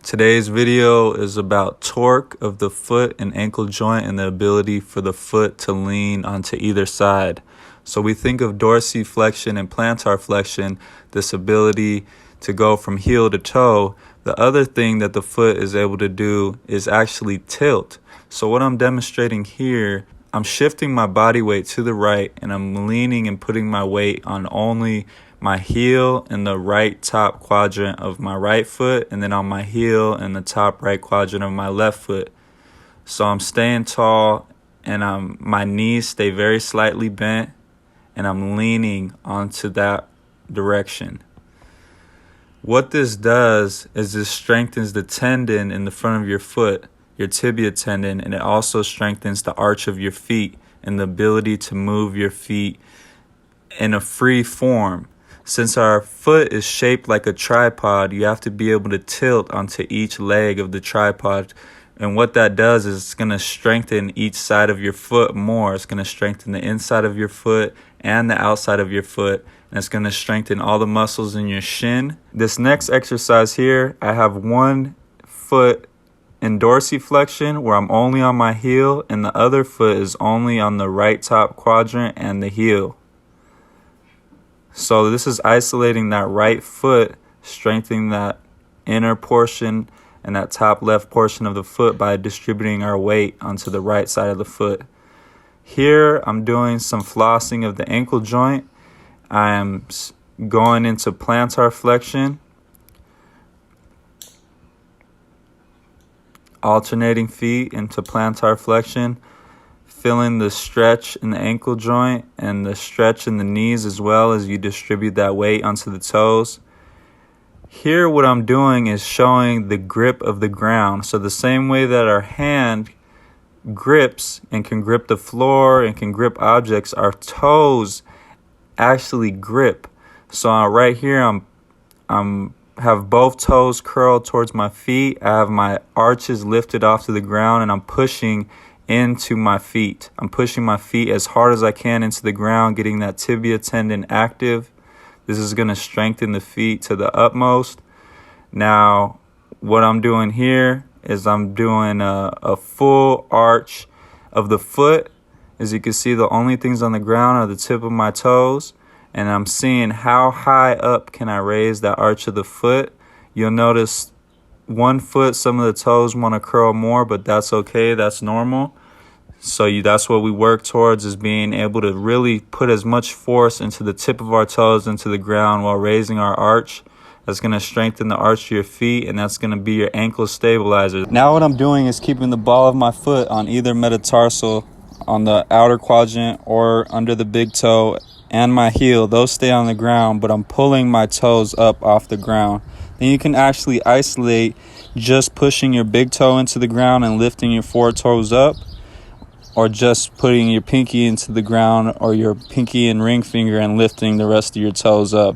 Today's video is about torque of the foot and ankle joint and the ability for the foot to lean onto either side. So we think of dorsiflexion and plantar flexion, this ability to go from heel to toe. The other thing that the foot is able to do is actually tilt. So what I'm demonstrating here, I'm shifting my body weight to the right and I'm leaning and putting my weight on only my heel in the right top quadrant of my right foot, and then on my heel in the top right quadrant of my left foot. So I'm staying tall and my knees stay very slightly bent and I'm leaning onto that direction. What this does is this strengthens the tendon in the front of your foot, your tibia tendon, and it also strengthens the arch of your feet and the ability to move your feet in a free form. Since our foot is shaped like a tripod, you have to be able to tilt onto each leg of the tripod. And what that does is it's going to strengthen each side of your foot more. It's going to strengthen the inside of your foot and the outside of your foot. And it's going to strengthen all the muscles in your shin. This next exercise here, I have one foot in dorsiflexion where I'm only on my heel and the other foot is only on the right top quadrant and the heel. So this is isolating that right foot, strengthening that inner portion and that top left portion of the foot by distributing our weight onto the right side of the foot. Here I'm doing some flossing of the ankle joint. I am going into plantar flexion, alternating feet into plantar flexion, feeling the stretch in the ankle joint and the stretch in the knees as well as you distribute that weight onto the toes. Here what I'm doing is showing the grip of the ground. So the same way that our hand grips and can grip the floor and can grip objects, our toes actually grip. So right here I'm have both toes curled towards my feet. I have my arches lifted off to the ground and I'm pushing into my feet. I'm pushing my feet as hard as I can into the ground, getting that tibia tendon active. This is going to strengthen the feet to the utmost. Now, what I'm doing here is I'm doing a full arch of the foot. As you can see, the only things on the ground are the tip of my toes. And I'm seeing how high up can I raise that arch of the foot. You'll notice one foot, some of the toes want to curl more, but that's okay. That's normal. So that's what we work towards, is being able to really put as much force into the tip of our toes into the ground while raising our arch. That's going to strengthen the arch of your feet, and that's going to be your ankle stabilizer. Now what I'm doing is keeping the ball of my foot on either metatarsal, on the outer quadrant or under the big toe, and my heel. Those stay on the ground, but I'm pulling my toes up off the ground. Then you can actually isolate just pushing your big toe into the ground and lifting your four toes up, or just putting your pinky into the ground or your pinky and ring finger and lifting the rest of your toes up.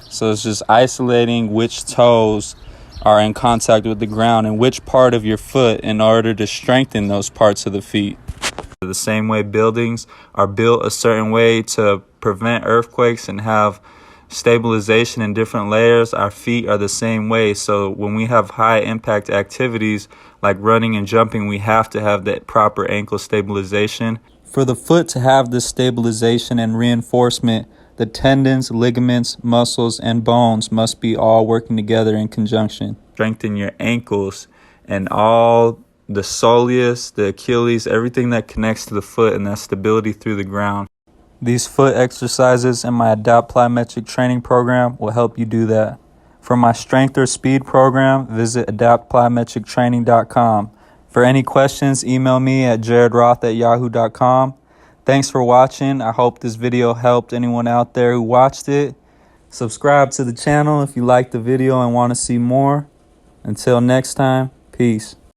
So it's just isolating which toes are in contact with the ground and which part of your foot in order to strengthen those parts of the feet. The same way buildings are built a certain way to prevent earthquakes and have stabilization in different layers, our feet are the same way. So when we have high impact activities like running and jumping, we have to have that proper ankle stabilization. For the foot to have this stabilization and reinforcement, the tendons, ligaments, muscles, and bones must be all working together in conjunction. Strengthen your ankles and all the soleus, the Achilles, everything that connects to the foot and that stability through the ground. These foot exercises in my Adapt Plyometric training program will help you do that. For my strength or speed program, visit adaptplyometrictraining.com. For any questions, email me at jaredroth@yahoo.com. Thanks for watching. I hope this video helped anyone out there who watched it. Subscribe to the channel if you liked the video and want to see more. Until next time, peace.